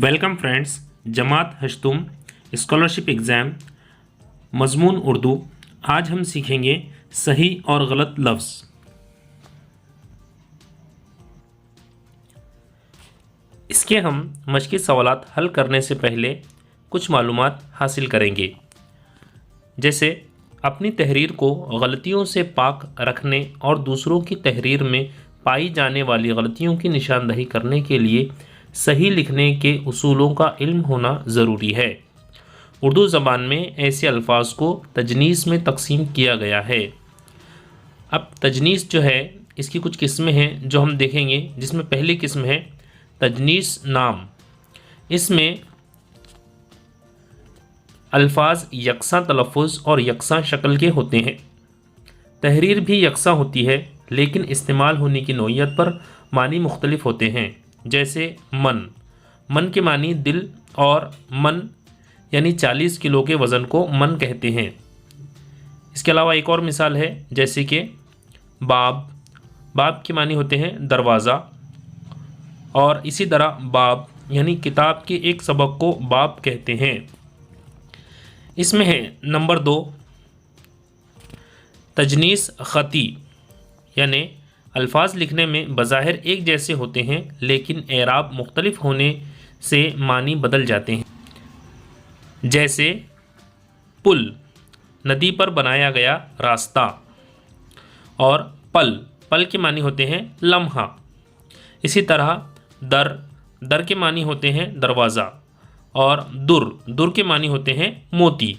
Welcome friends, जमात हश्तुम scholarship exam मज़मून Urdu. आज हम सीखेंगे सही और गलत लफ्ज़। इसके हम मश्की सवालात हल करने से पहले कुछ मालूमात हासिल करेंगे, जैसे अपनी तहरीर को गलतियों से पाक रखने और दूसरों की तहरीर में पाई जाने वाली गलतियों की निशानदही करने के लिए सही लिखने के उसूलों का इल्म होना ज़रूरी है। उर्दू ज़बान में ऐसे अल्फाज को तजनीस में तकसीम किया गया है। अब तजनीस जो है, इसकी कुछ किस्में हैं जो हम देखेंगे, जिसमें पहली किस्म है तजनीस नाम। इसमें अल्फाज यकसा तलफ़ुज़ और यकसा शक्ल के होते हैं। तहरीर भी यकसा होती है, लेकिन इस्तेमाल होने की नौइयत पर मानी मुख्तलिफ होते हैं। जैसे मन के मानी दिल और मन यानी 40 किलो के वज़न को मन कहते हैं। इसके अलावा एक और मिसाल है, जैसे कि बाब के मानी होते हैं दरवाज़ा, और इसी तरह बाब यानी किताब के एक सबक को बाब कहते हैं। इसमें है नंबर 2 तजनीस ख़ती, यानी अल्फाज लिखने में बज़ाहिर एक जैसे होते हैं, लेकिन एराब मुख्तलिफ होने से मानी बदल जाते हैं। जैसे पुल, नदी पर बनाया गया रास्ता, और पल के मानी होते हैं लम्हा। इसी तरह दर के मानी होते हैं दरवाज़ा, और दुर के मानी होते हैं मोती।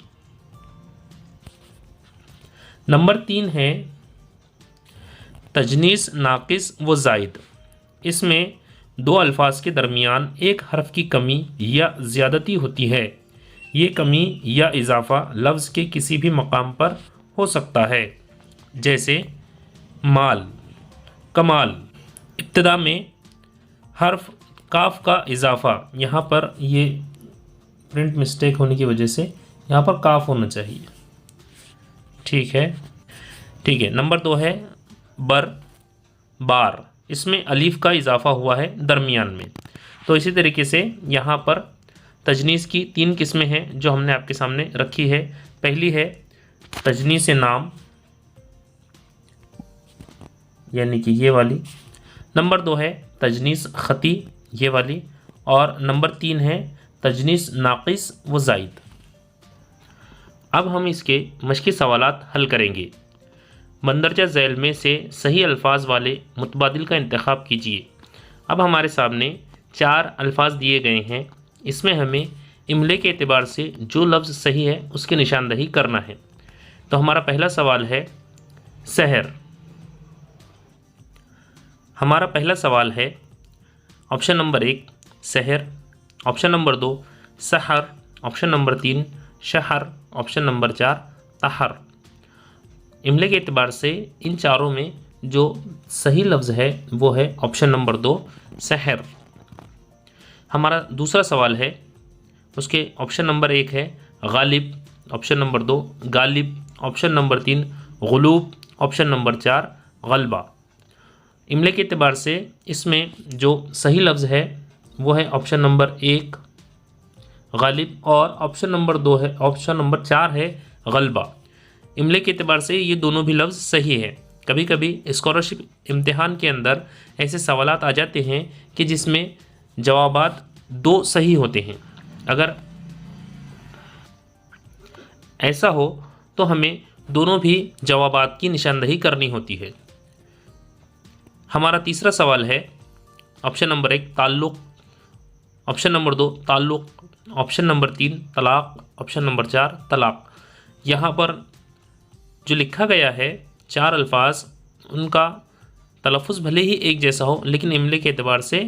नंबर 3 है तजनीस नाकिस व ज़ायद। इसमें दो अल्फाज के दरमियान एक हर्फ की कमी या ज़्यादती होती है। ये कमी या इजाफ़ा लफ्ज़ के किसी भी मकाम पर हो सकता है। जैसे माल, कमाल। इब्तिदा में हर्फ काफ का इजाफ़ा, यहाँ पर ये प्रिंट मिस्टेक होने की वजह से यहाँ पर काफ होना चाहिए। ठीक है। नंबर 2 है बार। इसमें अलीफ का इजाफ़ा हुआ है दरमियान में। तो इसी तरीके से यहाँ पर तजनीस की 3 किस्में हैं जो हमने आपके सामने रखी है। पहली है तजनीस नाम, यानी कि ये वाली। नंबर 2 है तजनीस ख़ती, ये वाली। और नंबर 3 है तजनीस नाकिस व ज़ायद। अब हम इसके मश्की सवालात हल करेंगे। मंदरजा झैल में से सही अल्फाज वाले मुतबादिल का इंतखाब कीजिए। अब हमारे सामने 4 अल्फाज दिए गए हैं। इसमें हमें इमले के एतबार से जो लफ्ज़ सही है उसकी निशानदही करना है। तो हमारा पहला सवाल है सहर। हमारा पहला सवाल है ऑप्शन नंबर 1 सहर, ऑप्शन नंबर 2 सहर, ऑप्शन नंबर 3 शहर, ऑप्शन नंबर 4 तहर। इमले के एतबार से इन चारों में जो सही लफ्ज़ है वो है ऑप्शन नंबर 2 सहर। हमारा दूसरा सवाल है, उसके ऑप्शन नंबर 1 है गालिब, ऑप्शन नंबर 2 गालिब, ऑप्शन नंबर 3 गुलूब, ऑप्शन नंबर 4 गलबा। इमले के एतबार से इसमें जो सही लफ्ज़ है वो है ऑप्शन नंबर 1 गालिब, और ऑप्शन नंबर 2 है, ऑप्शन नंबर 4 है गलबा। इमले के एतबार से ये दोनों भी लफ्ज़ सही है। कभी कभी स्कॉलरशिप इम्तिहान के अंदर ऐसे सवालात आ जाते हैं कि जिसमें जवाबात 2 सही होते हैं। अगर ऐसा हो तो हमें दोनों भी जवाबात की निशानदही करनी होती है। हमारा तीसरा सवाल है ऑप्शन नंबर 1 ताल्लुक़, ऑप्शन नंबर 2 ताल्लुक़, ऑप्शन नंबर 3 तलाक़, ऑप्शन नंबर 4 तलाक़। यहाँ पर जो लिखा गया है 4 अल्फाज, उनका तलफ़ुज़ भले ही एक जैसा हो, लेकिन इमले के एतबार से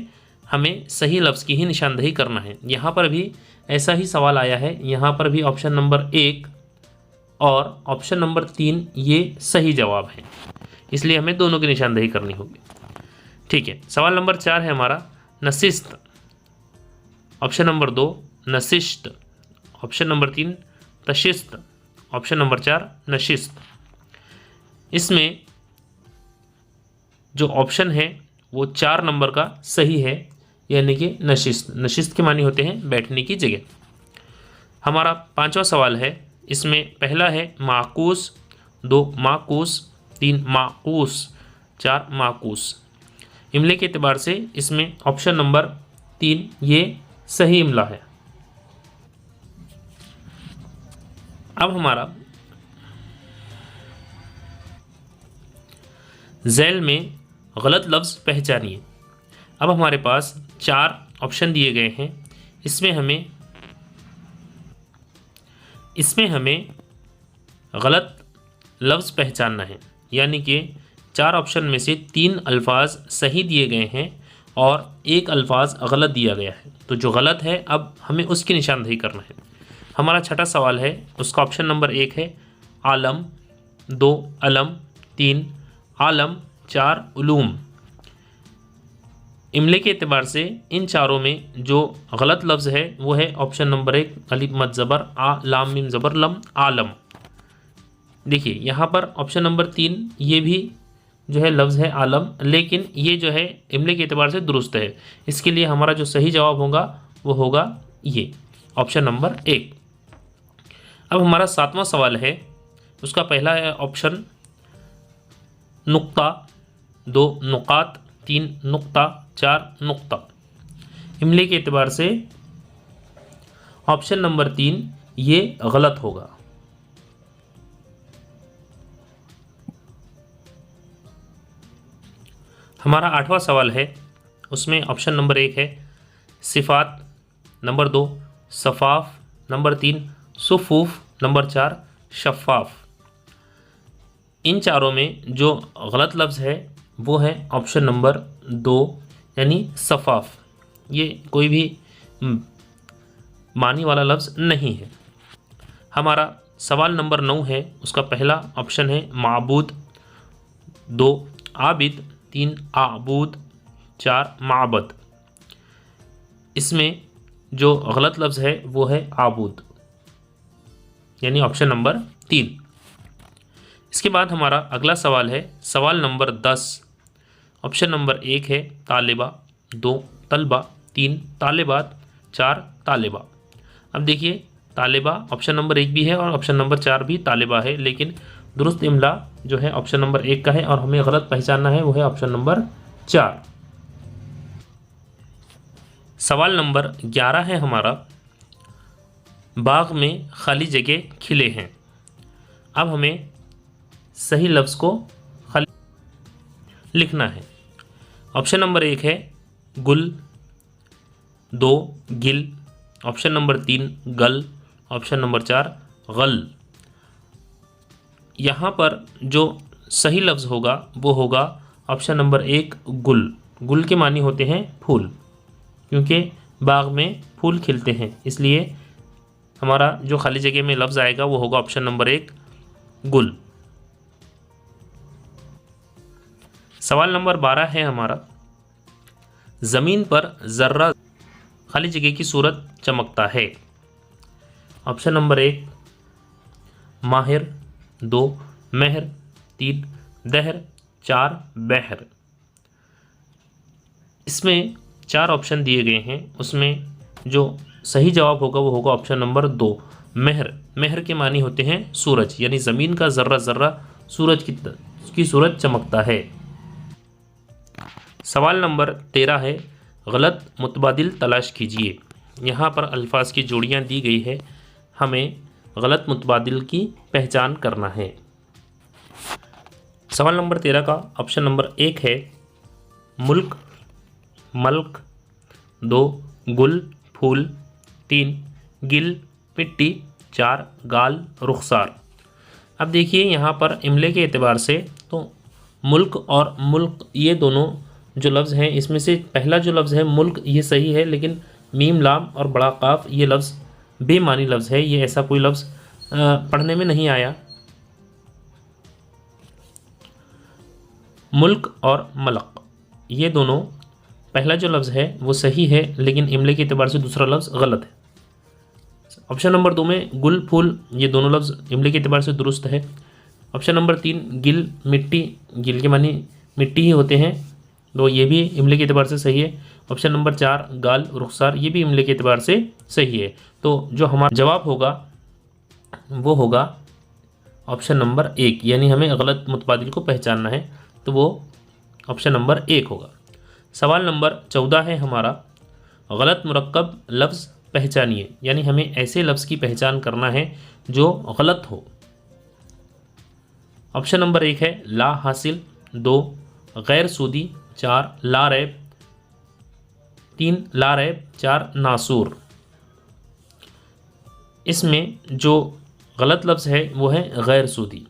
हमें सही लफ्ज़ की ही निशानदही करना है। यहाँ पर भी ऐसा ही सवाल आया है। यहाँ पर भी ऑप्शन नंबर 1 और ऑप्शन नंबर 3 ये सही जवाब है, इसलिए हमें दोनों की निशानदही करनी होगी। ठीक है। सवाल नंबर 4 है हमारा नसिस्त, ऑप्शन नंबर 2 नसिश्त, ऑप्शन नंबर 3 तशिस्त, ऑप्शन नंबर 4 नशिस्त। इसमें जो ऑप्शन है वो 4 नंबर का सही है, यानी कि नशिस्त। नशिस्त के मानी होते हैं बैठने की जगह। हमारा 5वां सवाल है, इसमें पहला है माकूस, 2 माकूस, 3 माकूस, 4 माकूस। इमले के एतबार से इसमें ऑप्शन नंबर 3 ये सही इमला है। अब हमारा झैल में गलत लफ्ज़ पहचानिए। अब हमारे पास 4 ऑप्शन दिए गए हैं। इसमें हमें गलत लफ्ज़ पहचानना है, यानी कि 4 ऑप्शन में से 3 अल्फाज सही दिए गए हैं और 1 अल्फाज गलत दिया गया है। तो जो गलत है अब हमें उसकी निशानदेही करना है। हमारा छठा सवाल है, उसका ऑप्शन नंबर 1 है आलम, 2 अलम, 3 आलम, 4 उलूम। इमले के एतबार से इन चारों में जो गलत लफ्ज़ है वो है ऑप्शन नंबर 1 अलिफ मद ज़बर आ, लाम मीम ज़बर लम, आलम। देखिए यहाँ पर ऑप्शन नंबर 3 ये भी जो है लफ्ज़ है आलम, लेकिन ये जो है इमले के एतबार से दुरुस्त है। इसके लिए हमारा जो सही जवाब होगा वो होगा ये ऑप्शन नंबर 1। अब हमारा 7वां सवाल है, उसका पहला है ऑप्शन नुक्ता, 2 नुकात, 3 नुक्ता, 4 नुक्ता। इमले के एतबार से ऑप्शन नंबर 3 ये गलत होगा। हमारा 8वां सवाल है, उसमें ऑप्शन नंबर 1 है सिफ़ात, नंबर 2 सफ़ाफ़, नंबर 3 सुफ़ूफ़, नंबर 4 शफ़ाफ़। इन चारों में जो गलत लफ्ज़ है वो है ऑप्शन नंबर 2 यानी सफ़ाफ़। ये कोई भी मानी वाला लफ्ज़ नहीं है। हमारा सवाल नंबर 9 है, उसका पहला ऑप्शन है माबूद, 2 आबिद, 3 आबूद, 4 माबद। इसमें जो गलत लफ्ज़ है वो है आबूद, यानी ऑप्शन नंबर 3। इसके बाद हमारा अगला सवाल है सवाल नंबर 10। ऑप्शन नंबर 1 है तालिबा, 2 तलबा, 3 तालिबात, 4 तालिबा। अब देखिए तालिबा ऑप्शन नंबर 1 भी है और ऑप्शन नंबर 4 भी तालिबा है, लेकिन दुरुस्त इमला जो है ऑप्शन नंबर 1 का है और हमें गलत पहचानना है वो है ऑप्शन नंबर 4। सवाल नंबर 11 है हमारा, बाग में खाली जगह खिले हैं। अब हमें सही लफ्ज़ को खाली लिखना है। ऑप्शन नंबर 1 है गुल, 2 गिल, ऑप्शन नंबर 3 गल, ऑप्शन नंबर 4 गल। यहाँ पर जो सही लफ्ज़ होगा वो होगा ऑप्शन नंबर 1 गुल। गुल के मानी होते हैं फूल, क्योंकि बाग में फूल खिलते हैं, इसलिए हमारा जो खाली जगह में लफ्ज़ आएगा वो होगा ऑप्शन नंबर 1 गुल। सवाल नंबर 12 है हमारा, ज़मीन पर ज़र्रा खाली जगह की सूरत चमकता है। ऑप्शन नंबर 1 माहिर, 2 महर, 3 दहर, 4 बहर। इसमें 4 ऑप्शन दिए गए हैं, उसमें जो सही जवाब होगा वो होगा ऑप्शन नंबर 2 महर। महर के मानी होते हैं सूरज, यानी ज़मीन का ज़र्रा ज़र्रा सूरज की सूरत चमकता है। सवाल नंबर 13 है गलत मुतबादिल तलाश कीजिए। यहाँ पर अल्फाज की जोड़ियाँ दी गई है, हमें गलत मुतबादिल की पहचान करना है। सवाल नंबर 13 का ऑप्शन नंबर 1 है मुल्क, मल्क, 2 गुल फूल, 3 गिल मिट्टी, 4 गाल रुखसार। अब देखिए यहाँ पर इमले के एतबार से तो मुल्क और मुल्क ये दोनों जो लफ्ज़ हैं, इसमें से पहला जो लफ्ज़ है मुल्क ये सही है, लेकिन मीम लाम और बड़ा काफ ये लफ्ज़ बेमानी लफ्ज़ है, ये ऐसा कोई लफ्ज़ पढ़ने में नहीं आया। मुल्क और मलक ये दोनों पहला जो लफ्ज़ है वो सही है, लेकिन इमले के एतबार से दूसरा लफ्ज़ गलत है। ऑप्शन नंबर 2 में गुल फूल ये दोनों लफ्ज़ इमले के एतबार से दुरुस्त है। ऑप्शन नंबर 3 गिल मिट्टी, गिल के मानी मिट्टी ही होते हैं, तो ये भी इमले के एतबार से सही है। ऑप्शन नंबर 4 गाल रुखसार, ये भी इमले के एतबार से सही है। तो जो हमारा जवाब होगा वो होगा ऑप्शन नंबर 1, यानी हमें गलत मुतबादिल को पहचानना है, तो वो ऑप्शन नंबर 1 होगा। सवाल नंबर 14 है हमारा, गलत मुरक्कब लफ्ज़ पहचानिए, यानी हमें ऐसे लफ्ज़ की पहचान करना है जो गलत हो। ऑप्शन नंबर 1 है ला हासिल, 2 गैर सूदी, 4 ला रैब, 3 ला रैब, 4 नासूर। इसमें जो गलत लफ्ज़ है वो है गैर सूदी,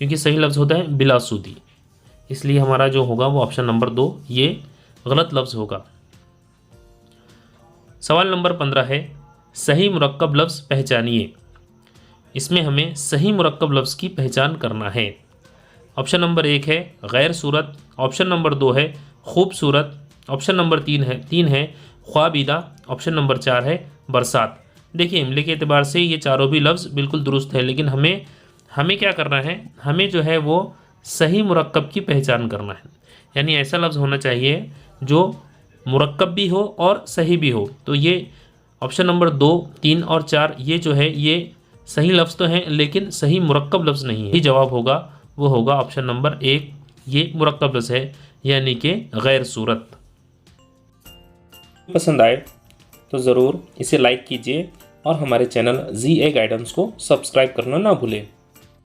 क्योंकि सही लफ्ज़ होता है बिला सूदी, इसलिए हमारा जो होगा वो ऑप्शन नंबर 2 ये गलत लफ्ज़ होगा। सवाल नंबर 15 है सही मुरक्कब लफ्ज़ पहचानिए, इसमें हमें सही मुरक्कब लफ्ज़ की पहचान करना है। ऑप्शन नंबर 1 है गैर सूरत, ऑप्शन नंबर 2 है खूबसूरत, ऑप्शन नंबर 3 है ख्वाबीदा, ऑप्शन नंबर 4 है बरसात। देखिए इमले के एतबार से ये चारों भी लफ्ज़ बिल्कुल दुरुस्त है, लेकिन हमें क्या करना है, हमें जो है वो सही मुरक्कब की पहचान करना है, यानी ऐसा लफ्ज़ होना चाहिए जो मुरक्कब भी हो और सही भी हो। तो ये ऑप्शन नंबर 2, 3 और 4 ये जो है ये सही लफ्ज़ तो हैं, लेकिन सही मुरक्कब लफ्ज़ नहीं है। ये जवाब होगा वो होगा ऑप्शन नंबर 1, ये मुरक्कब लफ्ज़ है, यानी कि गैर सूरत। पसंद आए तो ज़रूर इसे लाइक कीजिए और हमारे चैनल ZA गाइडेंस को सब्सक्राइब करना ना भूलें।